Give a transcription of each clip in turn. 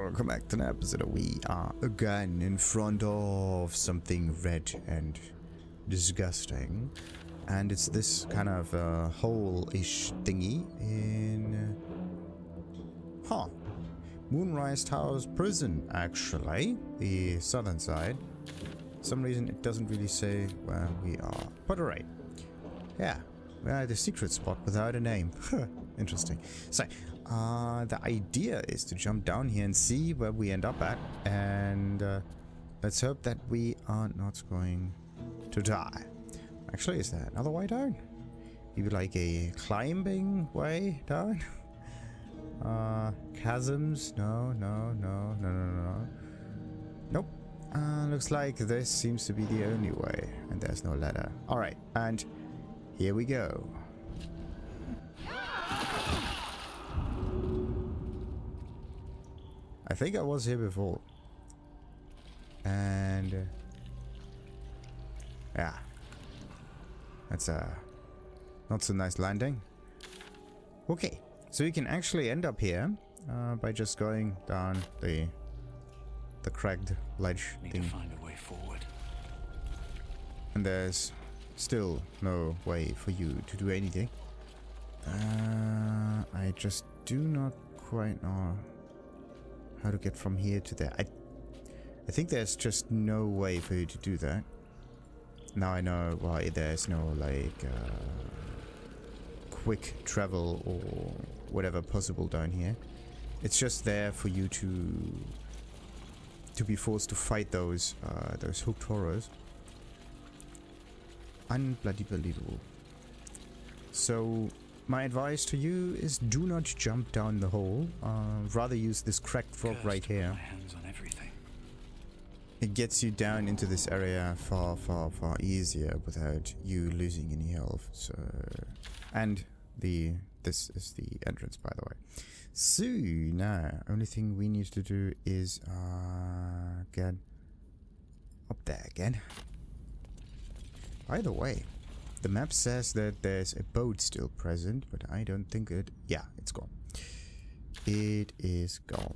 Welcome back to an episode. We are again in front of something red and disgusting, and it's this kind of hole-ish thingy in Moonrise Tower's prison, actually, the southern side. For some reason it doesn't really say where we are, but alright. Yeah, we're at a secret spot without a name. Interesting. So the idea is to jump down here and see where we end up at, and let's hope that we are not going to die. Actually, is there another way down? Maybe like a climbing way down? Chasms? No. Nope. Looks like this seems to be the only way, and there's no ladder. Alright, and here we go. I think I was here before. And yeah. That's a not so nice landing. Okay, so you can actually end up here by just going down the cracked ledge thing. Need to find a way forward. And there's still no way for you to do anything. I just do not quite know how to get from here to there. I think there's just no way for you to do that. Now I know why there's no like quick travel or whatever possible down here. It's just there for you to be forced to fight those hooked horrors. Unbloody believable. So my advice to you is do not jump down the hole. Rather use this cracked frog right here. My hands on everything. It gets you down into this area far easier without you losing any health. So, and this is the entrance, by the way. So now, only thing we need to do is get up there again. By the way, the map says that there's a boat still present, but I don't think it... Yeah, it's gone. It is gone.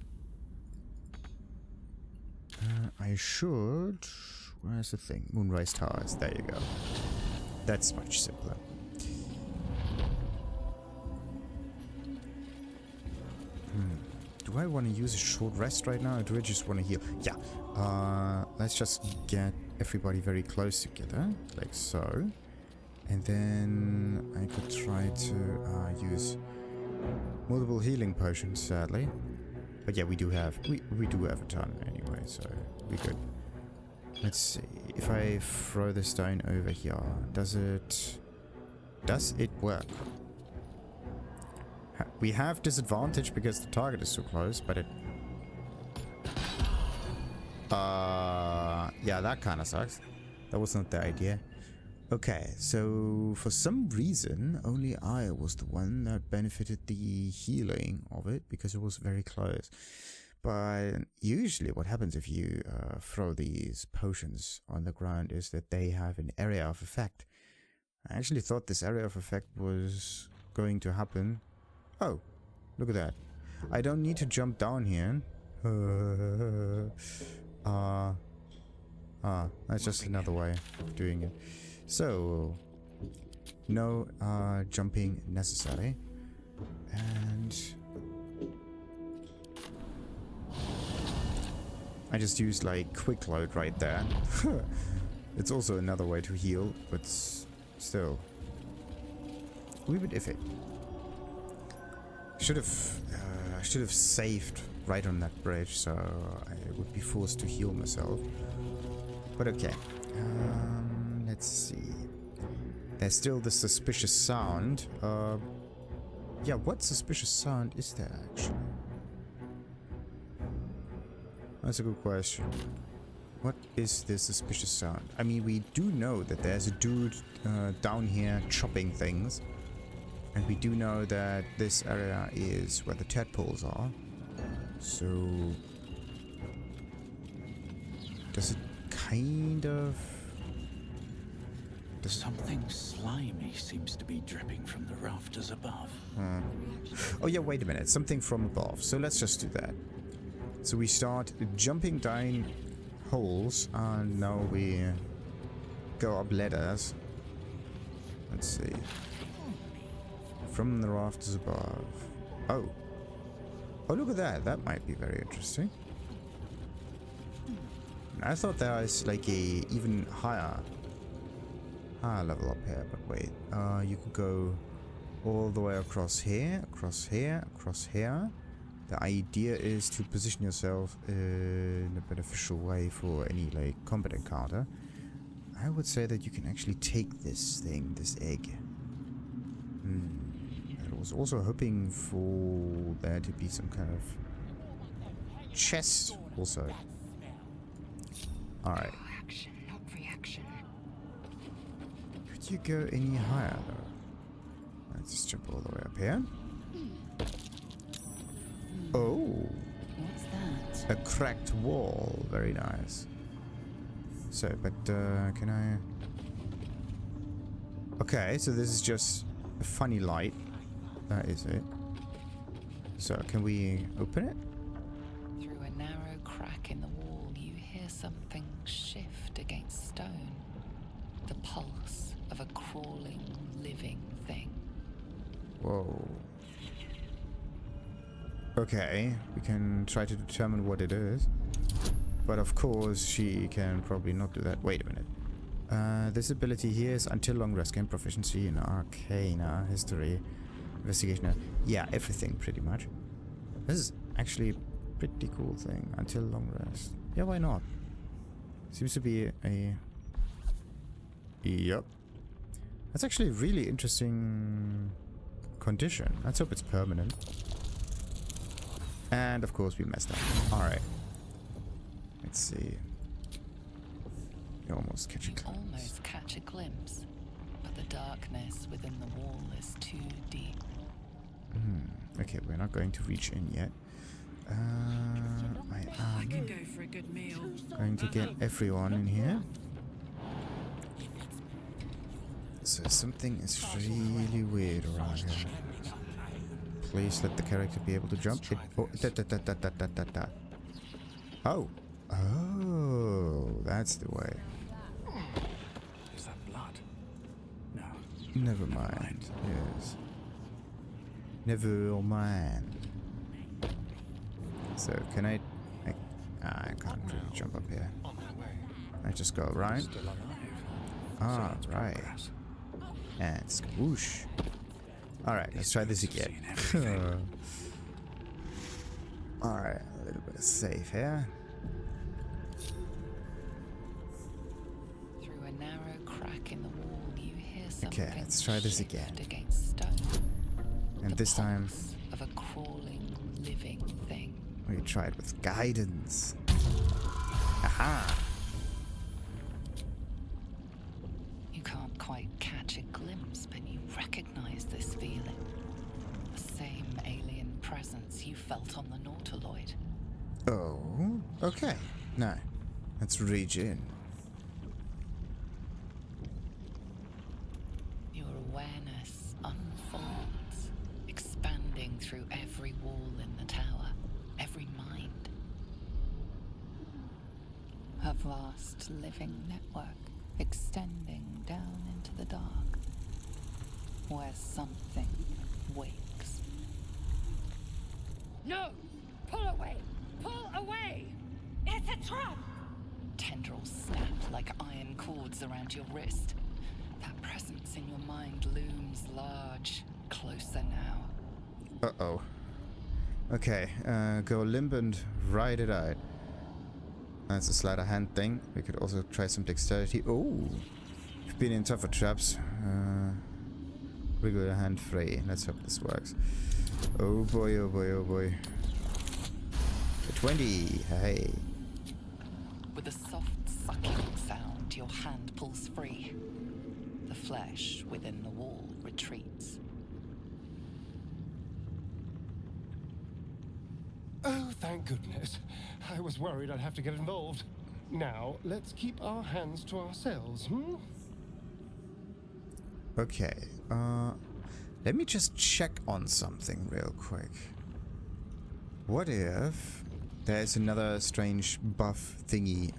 I should... Where's the thing? Moonrise Towers. There you go. That's much simpler. Do I want to use a short rest right now, or do I just want to heal? Yeah. Let's just get everybody very close together, like so. And then I could try to use multiple healing potions, sadly. But yeah, we do have a ton anyway, so we good. Let's see. If I throw this down over here, does it work? We have disadvantage because the target is so close, but it... yeah, that kind of sucks. That was not the idea. Okay, so for some reason, only I was the one that benefited the healing of it because it was very close. But usually what happens if you throw these potions on the ground is that they have an area of effect. I actually thought this area of effect was going to happen. Oh, look at that. I don't need to jump down here. That's just another way of doing it. So, no jumping necessary. And I just used like quick load right there. It's also another way to heal, but still a wee bit iffy. I should have saved right on that bridge, so I would be forced to heal myself. But okay. Let's see. There's still the suspicious sound. Yeah, what suspicious sound is there actually? That's a good question. What is this suspicious sound? I mean, we do know that there's a dude down here chopping things. And we do know that this area is where the tadpoles are. So... does it kind of... Something slimy seems to be dripping from the rafters above. Oh yeah, wait a minute. Something from above. So let's just do that. So we start jumping down holes, and now we go up ladders. Let's see. From the rafters above. Oh. Oh, look at that. That might be very interesting. I thought there was like a even higher level up here, but wait. You could go all the way across here, across here, across here. The idea is to position yourself in a beneficial way for any like combat encounter. I would say that you can actually take this thing, this egg. I was also hoping for there to be some kind of chest also. Alright. Reaction, not reaction. Could you go any higher though? Let's just jump all the way up here. Oh! What's that? A cracked wall. Very nice. So, but can I... Okay, so this is just a funny light. That is it. So, can we open it? Through a narrow crack in the wall, you hear something shift against stone. The pulse of a crawling, living thing. Whoa. Okay, we can try to determine what it is. But of course, she can probably not do that. Wait a minute. This ability here is until long rest. Gain proficiency in Arcana, History, Investigation. Yeah, everything pretty much. This is actually a pretty cool thing. Until long rest. Yeah, why not? Seems to be a... Yep. That's actually a really interesting condition. Let's hope it's permanent. And of course we messed up. Alright. Let's see. You almost catch a glimpse. Almost catch a glimpse, but the darkness within the wall is too deep. Okay, we're not going to reach in yet. I can go for a good meal. Going to get everyone in here. So something is really weird around here. Please let the character be able to jump. Oh. Oh, that's the way. Is that blood? No. Never mind. Yes. Never mind. So can I can't really jump up here. On my way. I just go right. Still alive. Ah, So it's right. progress. And whoosh. Alright, let's try this again. Alright, a little bit of save here. Through a narrow crack in the wall, you hear something. Okay, let's try this shift again. Against stone. And The this time pulse of a crawling, living thing. we try it with guidance. Aha! You can't quite catch a glimpse, but you recognize this feeling. The same alien presence you felt on the Nautiloid. Oh, okay. Now, let's reach in. Your awareness unfolds, expanding through every wall in the tower, every mind. A vast living network extending down into the dark, where something wakes. No! Pull away! Pull away! It's a trap! Tendrils snap like iron cords around your wrist. That presence in your mind looms large, closer now. Uh-oh. Okay, go limp and ride it out. That's a sleight of hand thing. We could also try some dexterity. Oh! We've been in tougher traps. Wiggle your hand free. Let's hope this works. Oh boy, oh boy, oh boy. A 20! Hey. With a soft sucking sound, your hand pulls free. The flesh within the wall retreats. Oh, thank goodness. I was worried I'd have to get involved. Now, let's keep our hands to ourselves, hmm? Okay, let me just check on something real quick. What if There's another strange buff thingy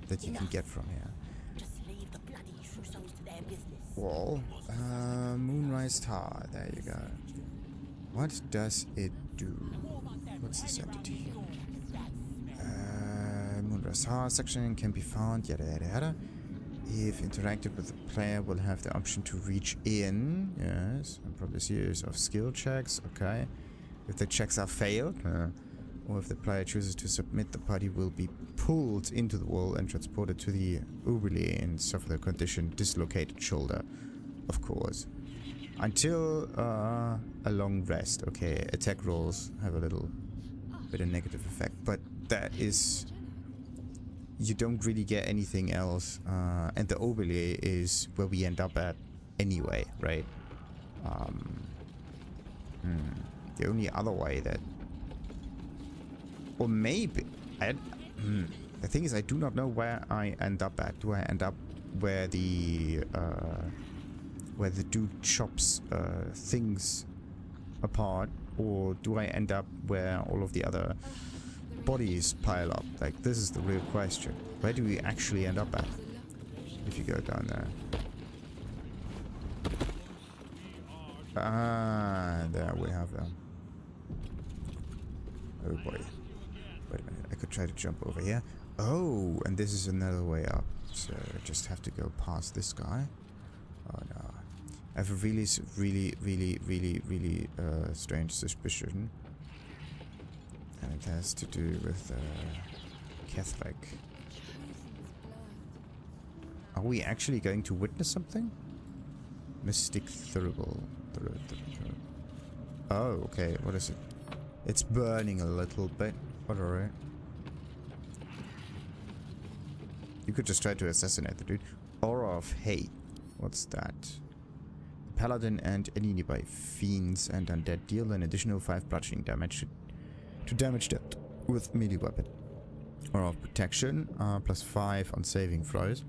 that you can get from here. Just leave the bloody Shusons to their business. Wall. Moonrise Tower. There you go. What does it do? What's this entity? Moonrise Tower section can be found. Yada yada yada. If interacted with the player, will have the option to reach in. Yes. And probably a series of skill checks. Okay. If the checks are failed, or if the player chooses to submit, the party will be pulled into the wall and transported to the oubliette and suffer the condition dislocated shoulder. Of course. Until a long rest. Okay, attack rolls have a little bit of negative effect, but that is... You don't really get anything else. And the oubliette is where we end up at anyway, right? The only other way that... Or maybe... the thing is, I do not know where I end up at. Do I end up where the dude chops things apart? Or do I end up where all of the other bodies pile up? Like, this is the real question. Where do we actually end up at? If you go down there. Ah, there we have them. Oh boy. Wait a minute, I could try to jump over here. Oh, and this is another way up. So I just have to go past this guy. Oh no. I have a really strange suspicion. And it has to do with Ketheric. Are we actually going to witness something? Mystic Thurible. Oh, okay, what is it? It's burning a little bit. What, alright. You could just try to assassinate the dude. Aura of Hate. What's that? Paladin and any nearby fiends and undead deal an additional 5 bludgeoning damage to damage that with melee weapon. Aura of Protection, +5 on saving throws.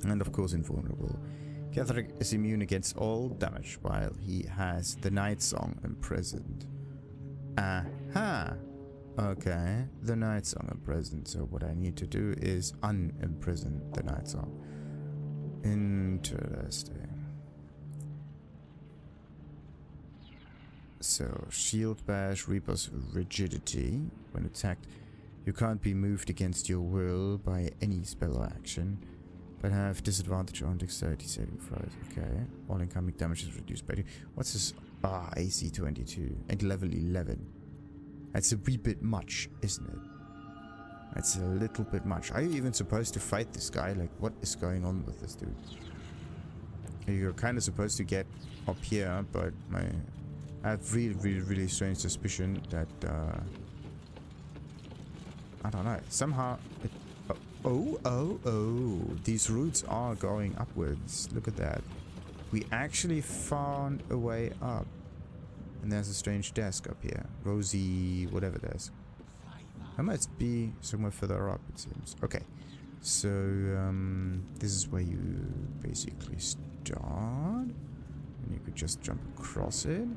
And of course invulnerable. Ketheric is immune against all damage while he has the Night Song imprisoned. Aha! Okay, the Night Song imprisoned. So what I need to do is unimprison the Night Song. Interesting. So, Shield Bash, Reaper's Rigidity. When attacked, you can't be moved against your will by any spell or action, but have disadvantage on dexterity saving throws. Okay. All incoming damage is reduced by 2. What's this? Ah, AC 22 and level 11. That's a wee bit much, isn't it? That's a little bit much. Are you even supposed to fight this guy? Like, what is going on with this dude? You're kind of supposed to get up here, but I have really strange suspicion that I don't know. Somehow it... Oh, these roots are going upwards. Look at that. We actually found a way up. And there's a strange desk up here. Rosy, whatever desk. That might be somewhere further up, it seems. Okay. So, this is where you basically start. And you could just jump across it.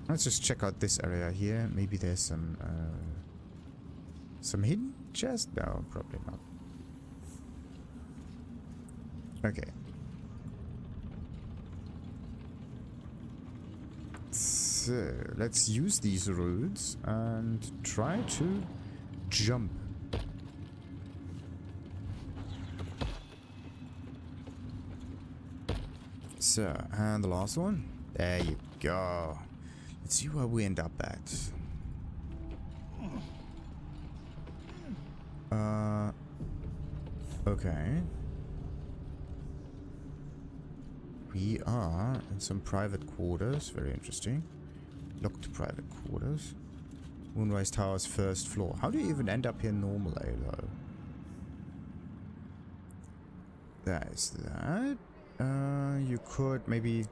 Let's just check out this area here. Maybe there's some hidden chest? No, probably not. Okay. So, let's use these roads and try to jump. So, and the last one. There you go. Let's see where we end up at. Okay. We are in some private quarters. Very interesting. Locked private quarters. Moonrise Tower's first floor. How do you even end up here normally, though? That is that. You could maybe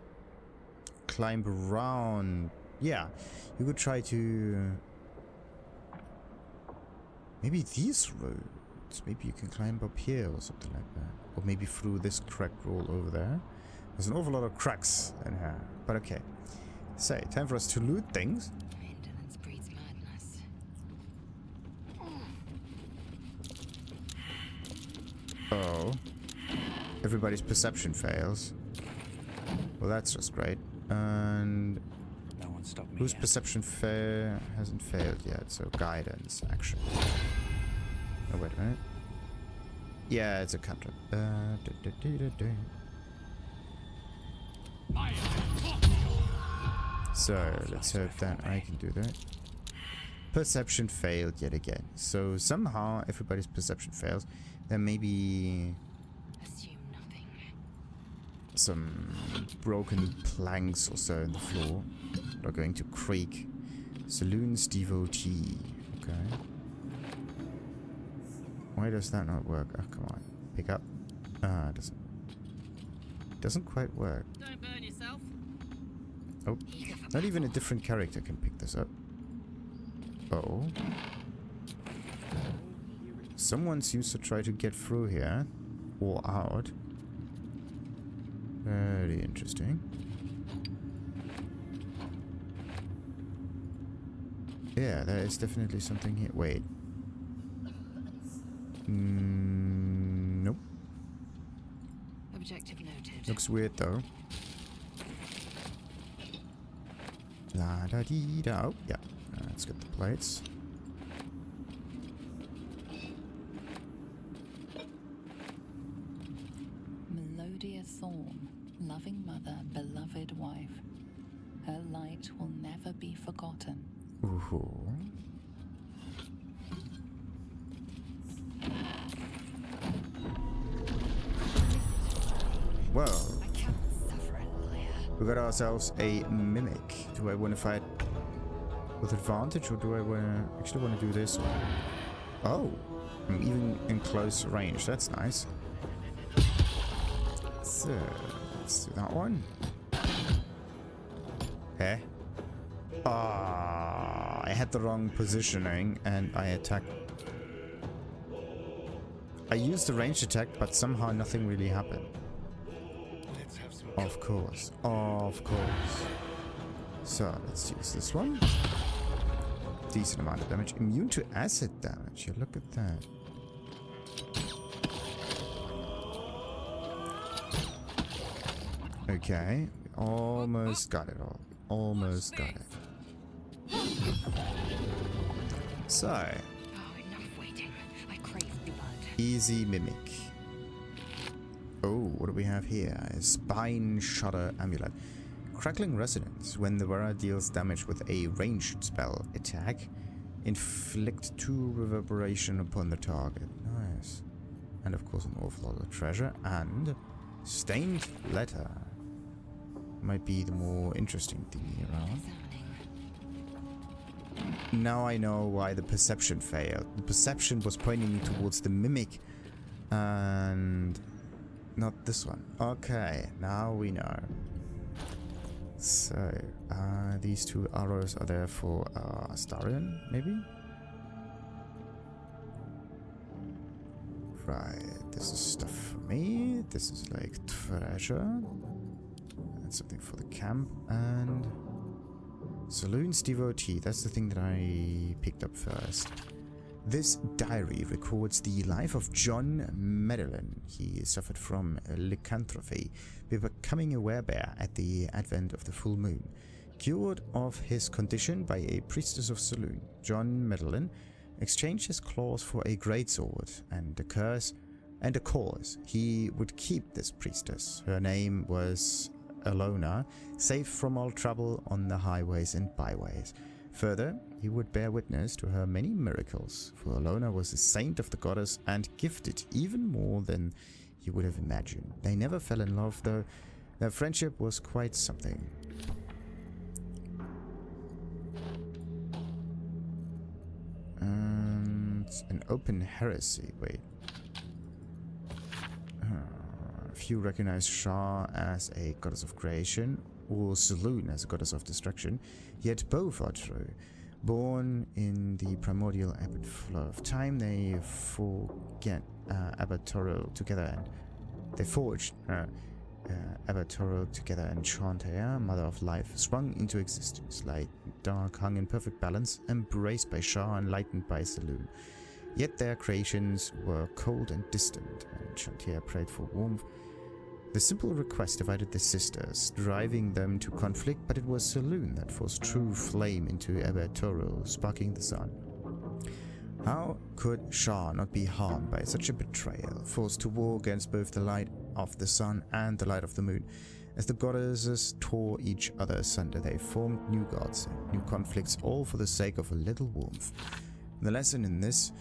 climb around. Yeah, you could try to... Maybe these roads. Maybe you can climb up here or something like that. Or maybe through this cracked wall over there. There's an awful lot of cracks in here. But okay. So, time for us to loot things. Oh. Everybody's perception fails. Well, that's just great. And No one stopped me whose yet. perception hasn't failed yet? So guidance, actually. Oh, wait a minute. Yeah, it's a cantrip. So, let's hope that I can do that. Perception failed yet again. So, somehow everybody's perception fails. There may be Assume nothing. some broken planks or so in the floor that are going to creak. Selune's Devotee. Okay. Why does that not work? Oh, come on. Pick up. Ah, it doesn't quite work. Don't burn yourself. Oh, not even a different character can pick this up. Oh. Someone seems to try to get through here. Or out. Very interesting. Yeah, there is definitely something here. Wait. Nope. Objective noted. Looks weird though. La da dee da. Oh, yeah. Let's get the plates. Melodia Thorn, loving mother, beloved wife. Her light will never be forgotten. Ooh. Well, I can't suffer a liar. we got ourselves a mimic. Do I want to fight with advantage, or do I actually want to do this? Oh, I'm even in close range. That's nice. So let's do that one. Eh? Ah, I had the wrong positioning and I attacked. I used the ranged attack, but somehow nothing really happened. Let's have some. Of course, of course. So let's use this one. Decent amount of damage. Immune to acid damage. Yeah, look at that. Okay, almost got it all. Almost got it. So, Oh, enough waiting. I crave blood. easy mimic. Oh, what do we have here? A Spineshudder Amulet. Crackling Resonance. When the wearer deals damage with a ranged spell attack, inflict 2 reverberation upon the target. Nice. And of course an awful lot of treasure. And Stained Letter. Might be the more interesting thing around. Now I know why the perception failed. The perception was pointing towards the mimic and not this one. Okay, now we know. So, these 2 arrows are there for Larian, maybe? Right, this is stuff for me. This is like treasure. That's something for the camp. And Selune's Devotee, that's the thing that I picked up first. This diary records the life of John Medellin. He suffered from lycanthropy, becoming a werebear at the advent of the full moon. Cured of his condition by a priestess of Selune, John Medellin exchanged his claws for a greatsword and a cause. He would keep this priestess. Her name was Alona, safe from all trouble on the highways and byways. Further, he would bear witness to her many miracles, for Alona was a saint of the goddess and gifted even more than he would have imagined. They never fell in love, though. Their friendship was quite something. And an open heresy. Wait. Few recognize Shah as a goddess of creation, or Selune as a goddess of destruction, yet both are true. Born in the primordial ebb flow of time, they forget Abatorial together, and they forged Abatorial together, and Chantea, mother of life, sprung into existence. Light and dark hung in perfect balance, embraced by Shah and lightened by Selune. Yet their creations were cold and distant, and Chantier prayed for warmth. The simple request divided the sisters, driving them to conflict, but it was Selune that forced true flame into Ebertoro, sparking the sun. How could Shah not be harmed by such a betrayal, forced to war against both the light of the sun and the light of the moon? As the goddesses tore each other asunder, they formed new gods and new conflicts, all for the sake of a little warmth. The lesson in this: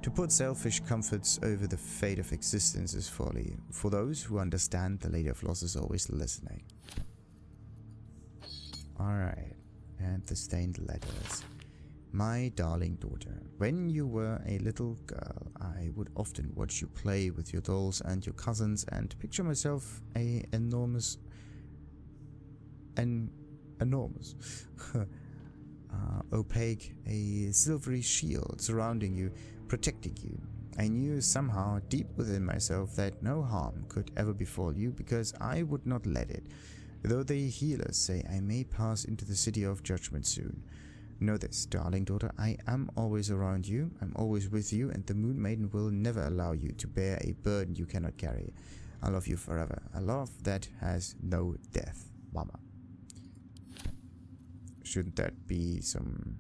to put selfish comforts over the fate of existence is folly. For those who understand, the Lady of Loss is always listening. Alright, and the stained letters. My darling daughter, when you were a little girl, I would often watch you play with your dolls and your cousins and picture myself enormous, opaque, a silvery shield surrounding you, protecting you. I knew somehow deep within myself that no harm could ever befall you, because I would not let it, though the healers say I may pass into the city of judgment soon. Know this, darling daughter, I am always around you, I'm always with you, and the Moon Maiden will never allow you to bear a burden you cannot carry. I love you forever, a love that has no death, Mama. Shouldn't that be some...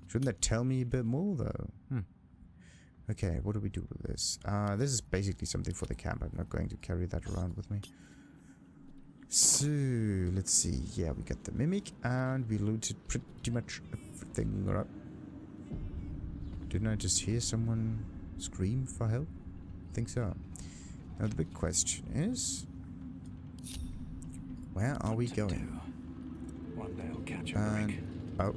Shouldn't that tell me a bit more, though? Okay, what do we do with this? This is basically something for the camp. I'm not going to carry that around with me. So, let's see. Yeah, we got the Mimic, and we looted pretty much everything. Right? Didn't I just hear someone scream for help? I think so. Now, the big question is... where are we going? One day I'll catch a break. Oh,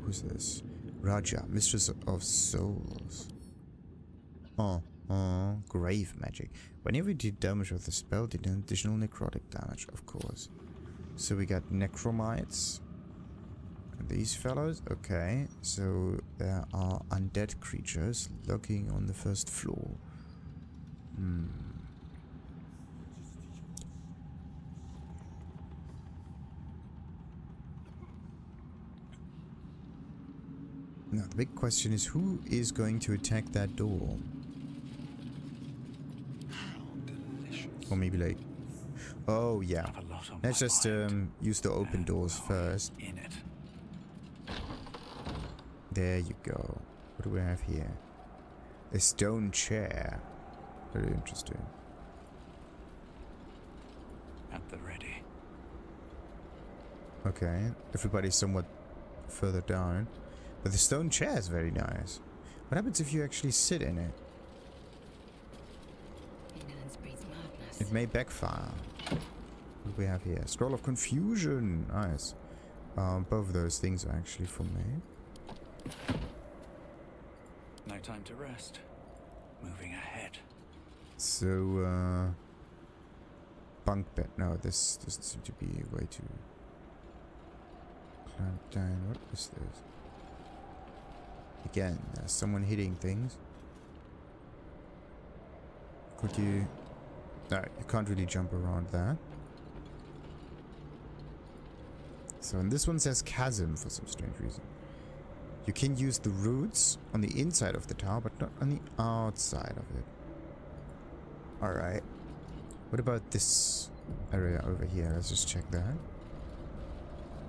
who's this? Raja, Mistress of Souls. Grave magic. Whenever you did damage with the spell, did an additional necrotic damage, of course. So we got necromites. These fellows, okay. So there are undead creatures lurking on the first floor. Now, the big question is, who is going to attack that door? How delicious. Or maybe like... oh, yeah. Have a lot on Let's my just mind. use the open And doors we're first. In it. There you go. What do we have here? A stone chair. Very interesting. At the ready. Okay. Everybody's somewhat further down. But the stone chair is very nice. What happens if you actually sit in it? Ignorance breeds madness. It may backfire. What do we have here? Scroll of Confusion. Nice. Both of those things are actually for me. No time to rest. Moving ahead. So, bunk bed. No, this doesn't seem to be a way to climb down. What is this? Again, there's someone hitting things. Could you... no, you can't really jump around that. So, and this one says chasm for some strange reason. You can use the roots on the inside of the tower, but not on the outside of it. Alright. What about this area over here? Let's just check that.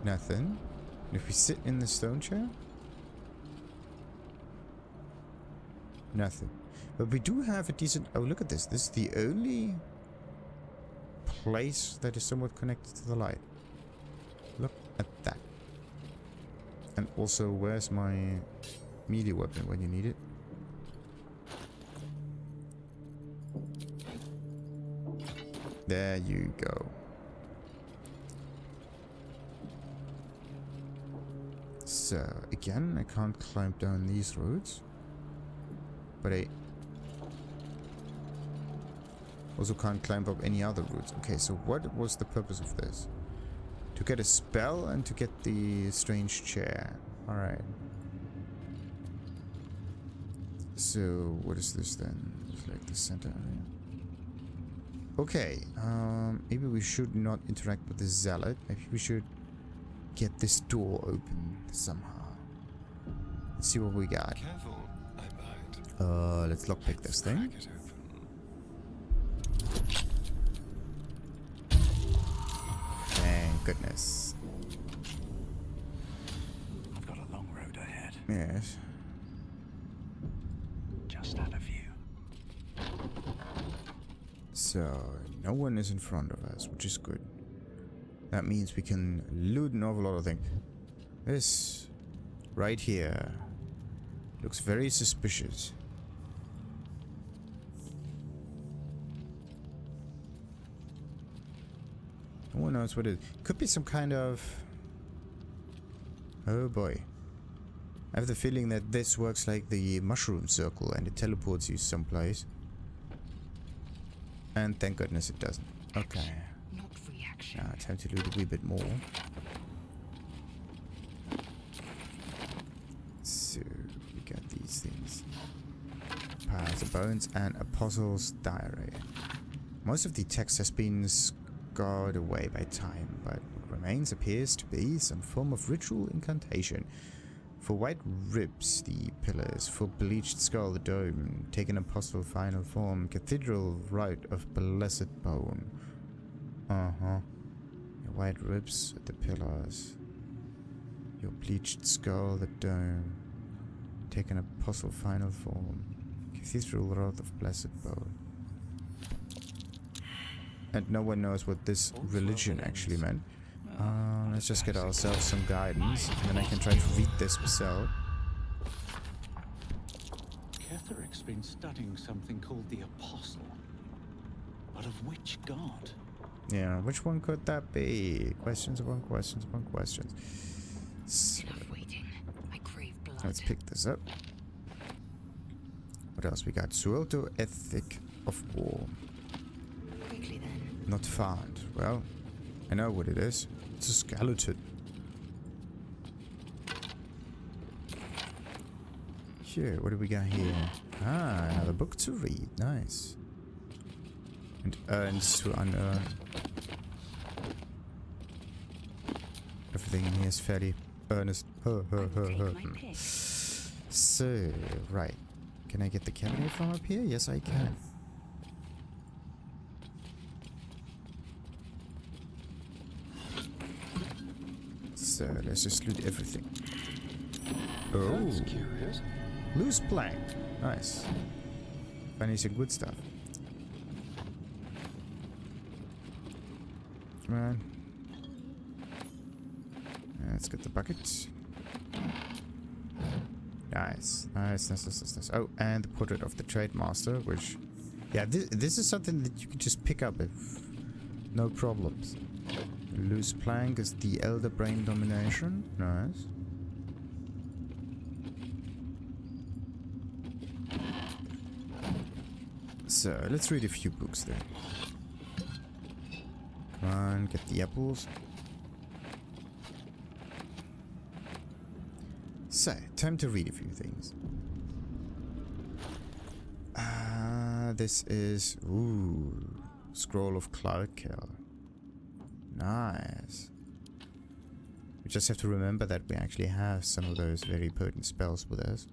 Nothing. And if we sit in the stone chair? Nothing. But we do have a decent... oh, look at this. This is the only place that is somewhat connected to the light. Look at that. And also, where's my melee weapon when you need it? There you go. So, again, I can't climb down these roads. But I also can't climb up any other routes. Okay, so what was the purpose of this? To get a spell and to get the strange chair. Alright. So, what is this then? It's like the center area. Okay, maybe we should not interact with the zealot. Maybe we should get this door open somehow. Let's see what we got. Careful, I might. Let's lockpick this thing. Crack it open. Thank goodness. I've got a long road ahead. Yes. Just out of view. So, no one is in front of us, which is good. That means we can loot an awful lot of things. This right here looks very suspicious. No one knows what it is. Could be some kind of... Oh boy. I have the feeling that this works like the mushroom circle and it teleports you someplace. And thank goodness it doesn't. Okay. Not reaction. Now time to loot a wee bit more. So we got these things. Piles of bones and Apostle's Diary. Most of the text has been scarred away by time, but what remains appears to be some form of ritual incantation. For white ribs, the pillars. For bleached skull, the dome. Taken apostle final form. Cathedral rite of blessed bone. Your white ribs, the pillars. Your bleached skull, the dome. Taken apostle final form. Cathedral rite of blessed bone. And no one knows what this religion actually meant. Let's just get ourselves some guidance, and then I can try to read this myself. Ketheric's been studying something called the Apostle. But of which god? Yeah, which one could that be? Questions upon questions upon questions. So, Enough waiting. I crave blood. let's pick this up. What else we got? Suelto, Ethic of War. Quickly then. Not found. Well, I know what it is. It's a skeleton. Here, what do we got here? Ah, another book to read. Nice. And urns to unearn. Everything in here is fairly earnest. Take my pick. So, right. Can I get the cabinet from up here? Yes, I can. So, let's just loot everything. Oh, That's curious. loose plank. Nice. Finding some good stuff. Come on. Let's get the bucket. Nice. Nice. Oh, and the portrait of the trade master, which... Yeah, this is something that you can just pick up if... No problems. Loose plank is the Elder Brain Domination. Nice. So, let's read a few books then. Come on, get the apples. So, time to read a few things. This is... Ooh. Scroll of Cloud Kill. Nice. We just have to remember that we actually have some of those very potent spells with us.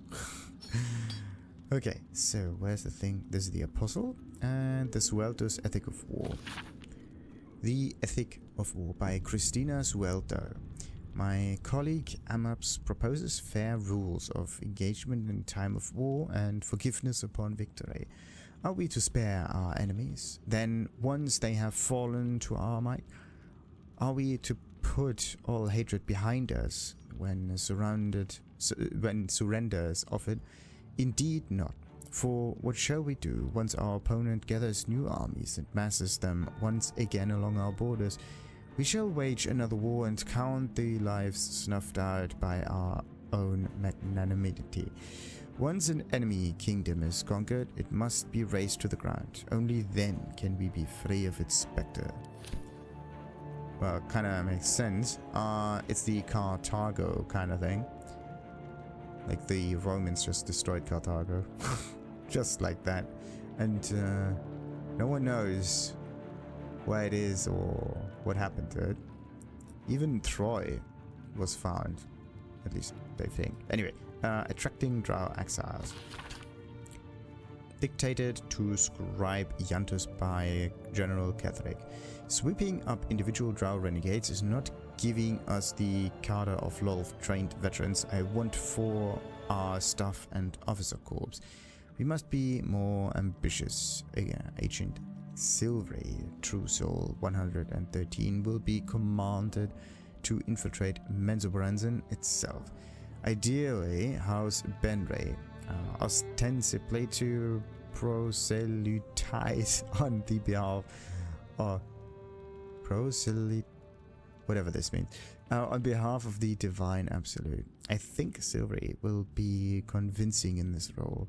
Okay, so where's the thing? This is the Apostle and the Suelto's Ethic of War. The Ethic of War by Christina Suelto. My colleague Amaps proposes fair rules of engagement in time of war and forgiveness upon victory. Are we to spare our enemies? Then, once they have fallen to our might, are we to put all hatred behind us when surrender is offered? Indeed not. For what shall we do once our opponent gathers new armies and masses them once again along our borders? We shall wage another war and count the lives snuffed out by our own magnanimity. Once an enemy kingdom is conquered, it must be razed to the ground. Only then can we be free of its specter. Well, kind of makes sense. It's the Carthago kind of thing. Like the Romans just destroyed Carthago. Just like that. And no one knows where it is or what happened to it. Even Troy was found. At least they think. Anyway, attracting Drow exiles. Dictated to Scribe Yantus by General Ketheric. Sweeping up individual Drow renegades is not giving us the cadre of Lolth trained veterans I want for our staff and officer corps. We must be more ambitious. Agent Silvery, True Soul 113, will be commanded to infiltrate Menzoberranzan itself. Ideally, House Benray, ostensibly to proselytize on the behalf of whatever this means, on behalf of the Divine Absolute. I think Silvery will be convincing in this role.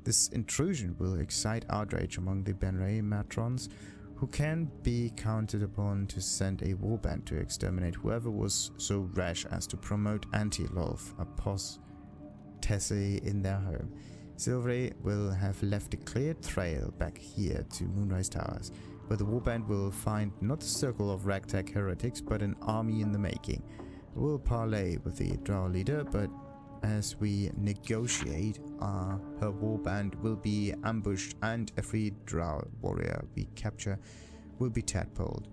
This intrusion will excite outrage among the Benray matrons, who can be counted upon to send a warband to exterminate whoever was so rash as to promote anti-Lolth apostasy in their home. Silvery will have left a clear trail back here to Moonrise Towers, where the warband will find not a circle of ragtag heretics, but an army in the making. We'll parley with the Drow leader, but as we negotiate, her warband will be ambushed and every Drow warrior we capture will be tadpoled.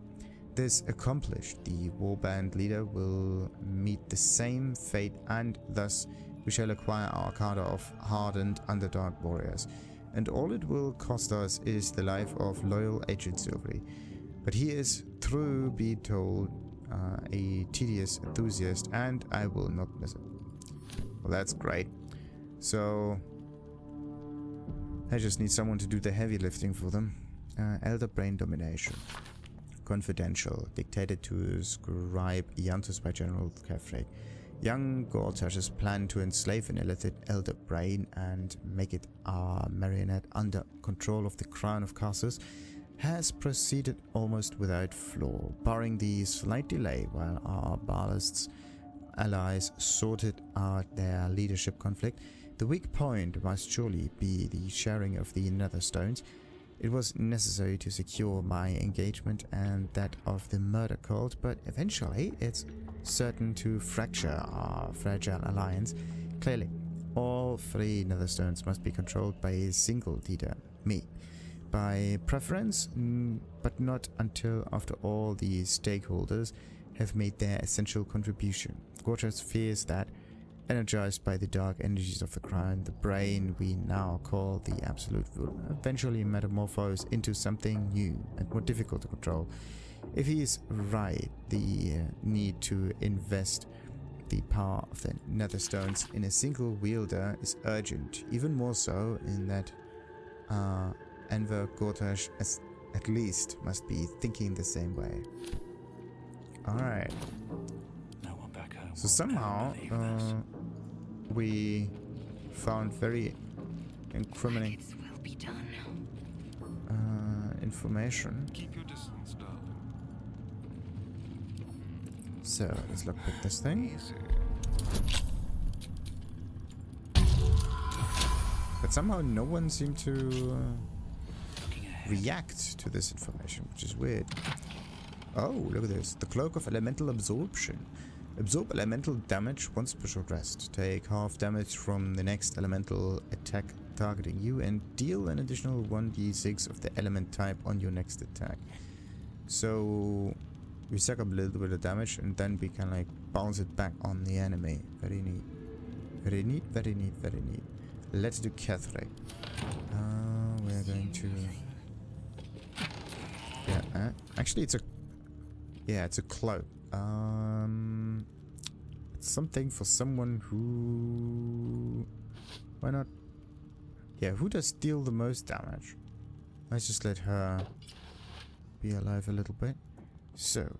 This accomplished, the warband leader will meet the same fate, and thus we shall acquire our cadre of hardened Underdark warriors. And all it will cost us is the life of loyal Agent Silvery. But he is, through be told, a tedious enthusiast, and I will not miss it. Well, that's great. So I just need someone to do the heavy lifting for them. Elder Brain Domination. Confidential. Dictated to Scribe Yantus by General Ketheric. Young Gortash's plan to enslave an illithid Elder Brain and make it our marionette under control of the Crown of Castles has proceeded almost without flaw, barring the slight delay while our Baldurs allies sorted out their leadership conflict. The weak point must surely be the sharing of the Netherstones. It was necessary to secure my engagement and that of the murder cult, but eventually it's certain to fracture our fragile alliance. Clearly, all three Netherstones must be controlled by a single leader, me. By preference, but not until after all the stakeholders have made their essential contribution. Gortash fears that, energized by the dark energies of the Crown, the brain we now call the Absolute will eventually metamorphose into something new and more difficult to control. If he is right, the need to invest the power of the Netherstones in a single wielder is urgent, even more so in that Enver Gortash at least must be thinking the same way. Alright. No one back home. So somehow we found very incriminating Will be done. information. Keep your distance, darling. So let's look at this thing. Easy. But somehow no one seemed to react to this information, which is weird. Oh, look at this. The Cloak of Elemental Absorption. Absorb elemental damage once per short rest. Take half damage from the next elemental attack targeting you and deal an additional 1d6 of the element type on your next attack. So we suck up a little bit of damage and then we can like bounce it back on the enemy. Very neat. Very neat, very neat, very neat. Let's do Ketheric. We're going to... Yeah, actually it's a... Yeah, it's a cloak. It's something for someone who... Why not? Yeah, who does deal the most damage? Let's just let her be alive a little bit. So,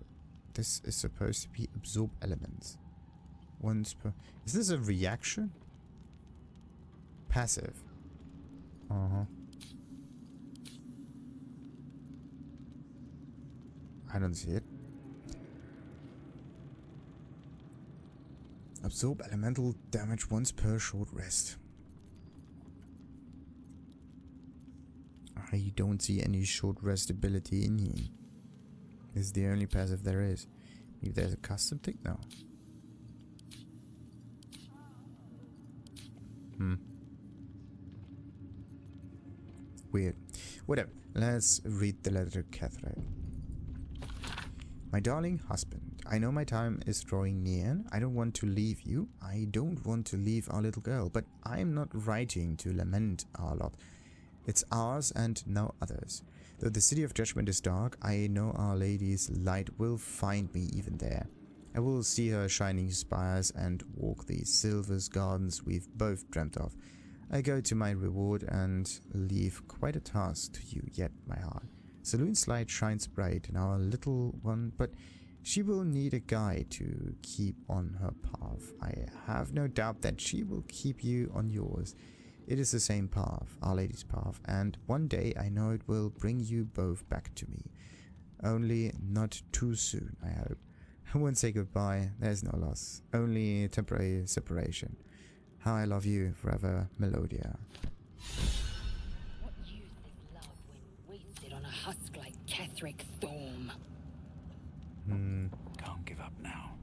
this is supposed to be absorb elements. Once per... Is this a reaction? Passive. Uh-huh. I don't see it. Absorb elemental damage once per short rest. I don't see any short rest ability in here. This is the only passive there is. Maybe there's a custom thing? No. Weird. Whatever. Let's read the letter to Ketheric. My darling husband, I know my time is drawing near. I don't want to leave you. I don't want to leave our little girl, but I am not writing to lament our lot. It's ours and no others. Though the city of judgment is dark, I know Our Lady's light will find me even there. I will see her shining spires and walk the silver gardens we've both dreamt of. I go to my reward and leave quite a task to you yet, my heart. Selune's light shines bright in our little one, but she will need a guide to keep on her path. I have no doubt that she will keep you on yours. It is the same path, Our Lady's path, and one day I know it will bring you both back to me. Only not too soon, I hope. I won't say goodbye, there's no loss, only temporary separation. How I love you forever, Melodia. What use is love when wasted on a husk like Ketheric Thorm? Can't give up now.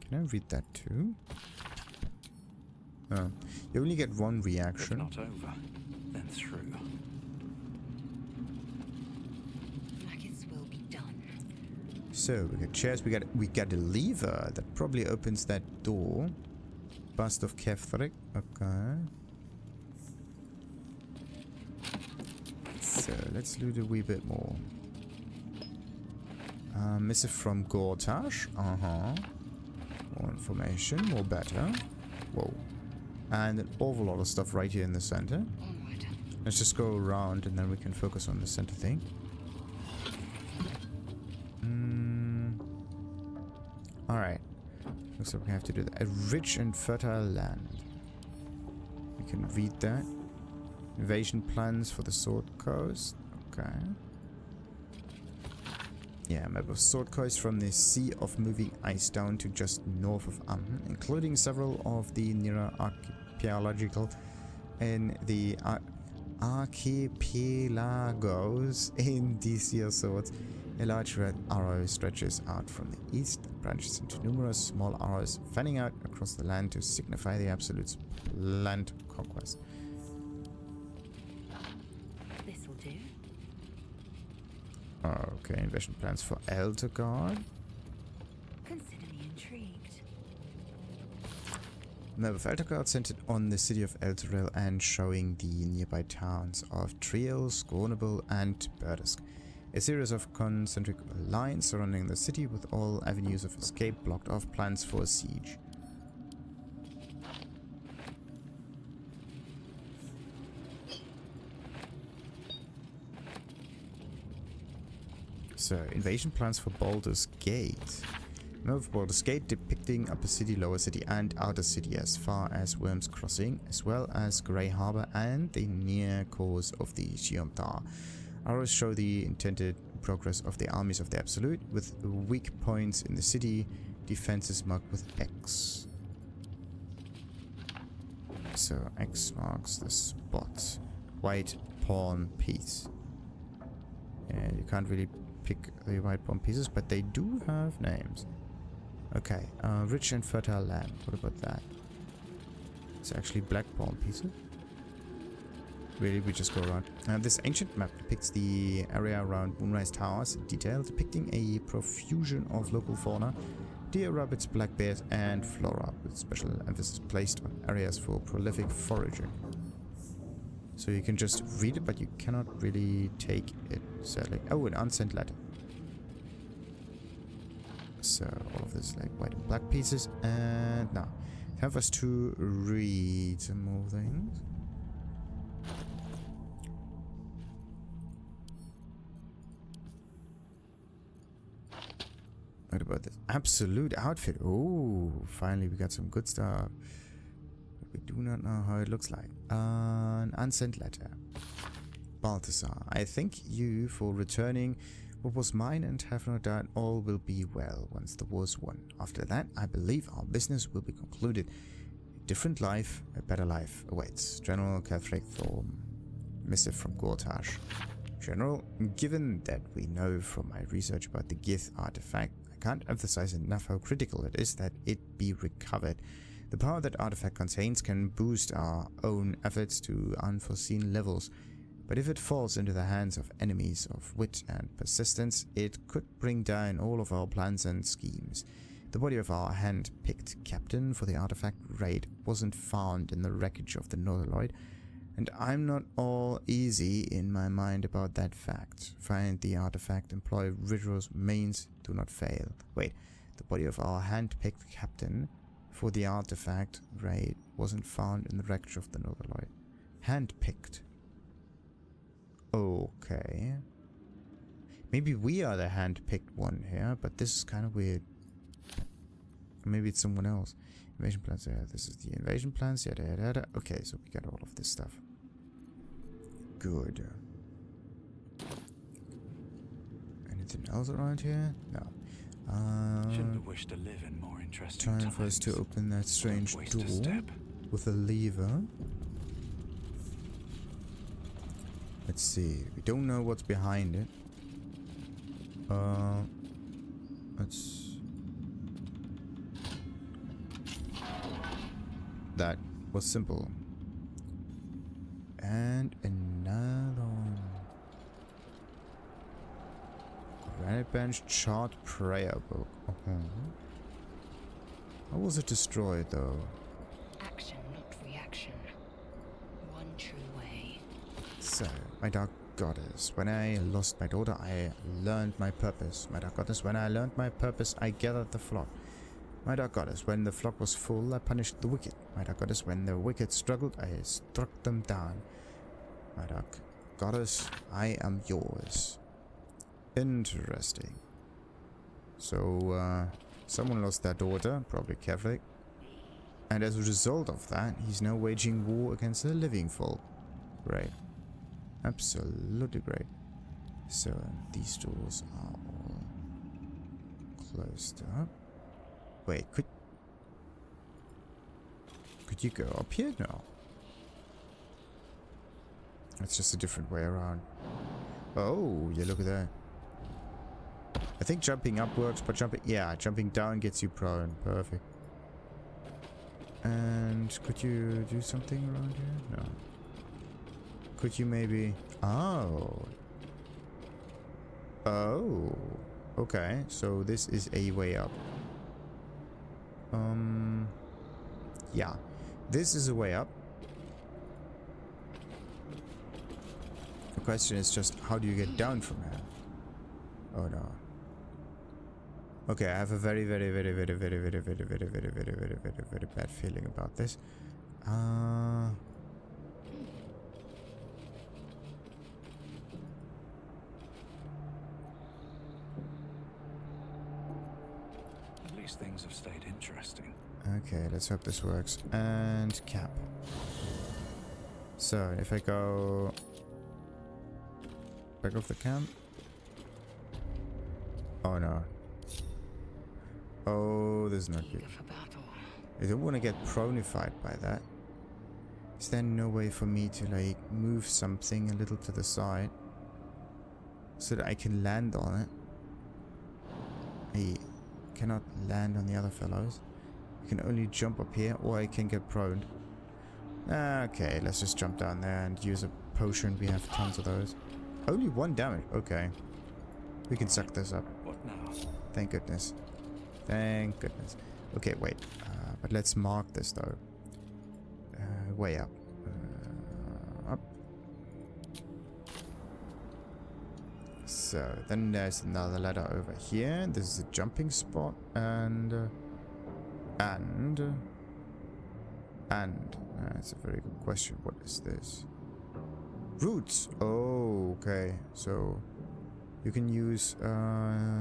Can I read that too? Oh, you only get one If reaction. not over, then through. Maggots will be done. So we got chairs, we got a lever that probably opens that door. Bust of Ketheric. Okay. So let's loot a wee bit more. Missive from Gortash. More information, more better. Whoa. And an awful lot of stuff right here in the center. Onward. Let's just go around and then we can focus on the center thing. Alright. Looks like we have to do that. A rich and fertile land. We can read that. Invasion plans for the Sword Coast. Okay. Yeah, map of Sword Coast from the Sea of Moving Ice down to just north of including several of the nearer archipelagical in the archipelagos in the Sea of Swords. A large red arrow stretches out from the east and branches into numerous small arrows fanning out across the land to signify the Absolute's land conquest. This will do. Okay, invasion plans for Eldergard. Consider me intrigued. Map of Eldergard centered on the city of Elturel and showing the nearby towns of Triel, Scornable, and Burdusk. A series of concentric lines surrounding the city with all avenues of escape blocked off, plans for a siege. So, invasion plans for Baldur's Gate. Map of Baldur's Gate depicting Upper City, Lower City, and Outer City as far as Worm's Crossing, as well as Grey Harbor and the near course of the Shiomtar. Arrows show the intended progress of the armies of the Absolute, with weak points in the city, defenses marked with X. So X marks the spot. White pawn piece. And you can't really pick the white pawn pieces, but they do have names. Okay, rich and fertile land. What about that? It's actually black pawn pieces. Really, we just go around. This ancient map depicts the area around Moonrise Towers in detail, depicting a profusion of local fauna, deer, rabbits, black bears, and flora, with special emphasis placed on areas for prolific foraging. So you can just read it, but you cannot really take it, sadly. Oh, an unsent letter. So all of this is like white and black pieces, and now have us to read some more things. What about this absolute outfit? Oh, finally we got some good stuff. But we do not know how it looks like. An unsent letter. Balthasar, I thank you for returning what was mine and have no doubt all will be well once the war's won. After that, I believe our business will be concluded. A different life, a better life awaits. General Ketheric Thorm. Missive from Gortash. General, given that we know from my research about the Gith artifact, I can't emphasize enough how critical it is that it be recovered. The power that artifact contains can boost our own efforts to unforeseen levels, but if it falls into the hands of enemies of wit and persistence, it could bring down all of our plans and schemes. The body of our hand-picked captain for the artifact raid wasn't found in the wreckage of the Northoloid, and I'm not all easy in my mind about that fact. Find the artifact, employ rigorous means, do not fail. Wait, the body of our hand-picked captain for the artifact raid wasn't found in the wreckage of the Northoloid. Hand-picked. Okay. Maybe we are the hand-picked one here, but this is kind of weird. Maybe it's someone else. Invasion plans, yeah, this is the invasion plans, yada yada yada. Okay, so we got all of this stuff. Good. Anything else around here? No. Shouldn't have wished to live in more interesting Time times. for us to open that strange Waste a door step. with a lever. Let's see. We don't know what's behind it. Let's... That was simple. And another one. Granite bench, charred prayer book. How was it destroyed though? Action, not reaction. One true way. So, my dark goddess, when I lost my daughter, I learned my purpose. My dark goddess, when I learned my purpose, I gathered the flock. My dark goddess, when the flock was full, I punished the wicked. My dark goddess, when the wicked struggled, I struck them down. My dark goddess, I am yours. Interesting. So, someone lost their daughter, probably Ketheric. And as a result of that, he's now waging war against the living folk. Right. Absolutely great. So, these doors are all closed up. Wait, could you go up here? No. It's just a different way around. Oh, yeah, look at that. I think jumping up works, but jumping down gets you prone. Perfect. And could you do something around here? No. Could you maybe... Oh. Oh. Okay, so this is a way up. Yeah. This is a way up. The question is just, how do you get down from here? Oh no. Okay, I have a very bad feeling about this. At least things have stayed interesting. Okay, let's hope this works. And cap. So, if I go back off the camp. Oh no. Oh, this is not good. Eager for battle. I don't want to get pronified by that. Is there no way for me to like move something a little to the side so that I can land on it? I cannot land on the other fellows. I can only jump up here, or I can get proned. Okay, let's just jump down there and use a potion. We have tons of those. Only 1 damage. Okay. We can suck this up. What now? Thank goodness. Thank goodness. Okay, wait. But let's mark this though. Way up. Up. So, then there's another ladder over here. This is a jumping spot. And... That's a very good question. What is this? Roots. Oh, okay. So you can use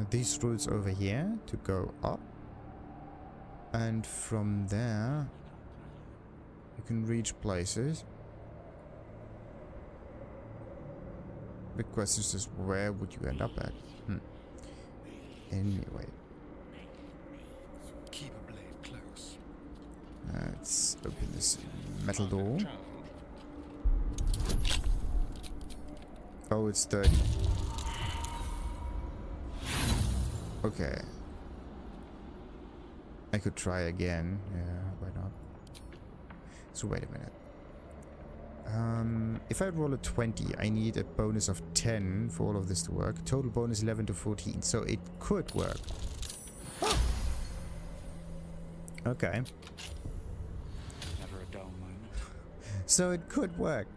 these roots over here to go up, and from there you can reach places. Big question is just, where would you end up at? Anyway. Keep a blade close. Let's open this metal door. Oh, it's dirty. Okay. I could try again. Yeah, why not? So wait a minute. If I roll a 20, I need a bonus of 10 for all of this to work. Total bonus 11 to 14, so it could work. Okay. Never a dull moment. So it could work.